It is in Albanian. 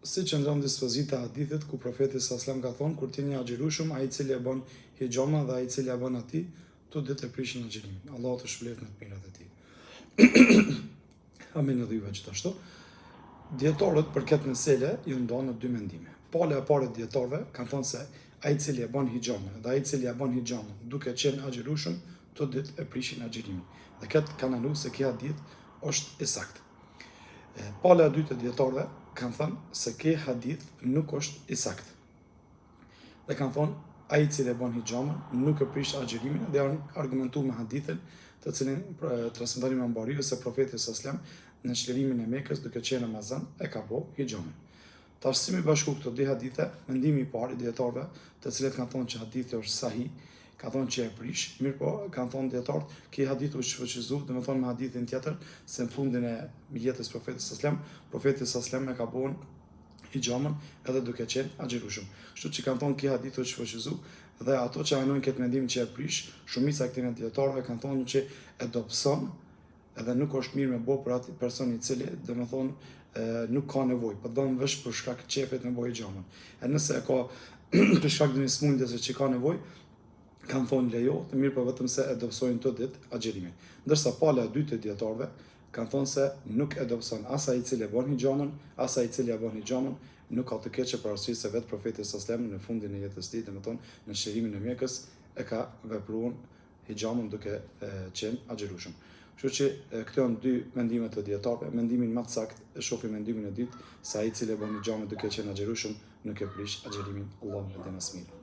si që ndronë dispozita hadithit ku profeti sallallahu ka thonë, kur t'jeni agjerueshëm, ai i cili e bën hijama dhe ai i cili e bën atij, të ditë e prishin agjerimin. Allahu të shpëlbeft në të mirat e tij. Amin edhe juve gjithashtu. Dietorët për këtë mesele ju ndonë në dy mendime. Pala e parë e dietorëve kanë thënë se ai i cili e bën hijama dhe ai i cili e bën hijama duke qenë agjerueshëm, të ditë e prishin agjerimin. Dhe këtë kanë ndaluar se kjo hadith është i saktë. Pala e dytë e dietorëve kanë thënë se kjo hadith nuk është i saktë. Dhe kanë thonë ai i cili e bën hijama nuk e prish agjerimin dhe janë argumentuar me hadithin të cilin transmeton Imam Buhariu se profeti sallallahu në çlirimin e Mekës duke qenë në Ramazan e ka bë hijamin. Tash si mi bashku këto dy hadithe, mendimi i parë i dietarëve, të cilët kanë thonë që hadithi është sahih, ka thonë që e prish, mirë po, kanë thonë dietarët, që hadithu është shfaqëzuar, domethënë me hadithin tjetër, se në fundin e jetës profetit sallallahu e ka bën hijamin edhe duke qenë agjerueshëm. Kështu që kanë thonë që hadithu është shfaqëzuar dhe ato që anojnë këtë mendim që e prish, shumica e këtyre dietarëve kanë thonë që e dobëson edhe nuk është mirë me bo për atë person i cili, domethënë nuk ka nevojë, po don vesh për shkak të çefit me bojë xhamën. E nëse e ka për shkak të një smundje se që ka nevojë, kanë thonë lejo, të mirë po vetëm se e dobësojnë të ditë agjerimin. Ndërsa pala e dytë e dietarëve kanë thonë se nuk e dobëson as ai i cili e bën hijamën, as ai i cili e bën hijamën, nuk ka të keqe për arsye se vetë profeti sallallahu në fundin e jetës së tij, domethënë në shërimin e Mekës, e ka vepruar hijamën duke qenë agjerueshëm. Kështu që këto janë dy mendimet të dietarëve. Mendimin më të saktë e shohim mendimin e dytë, se ai i cili e bën hijamën duke qenë agjerueshëm nuk e prish agjerimin. Allahu e din më së miri.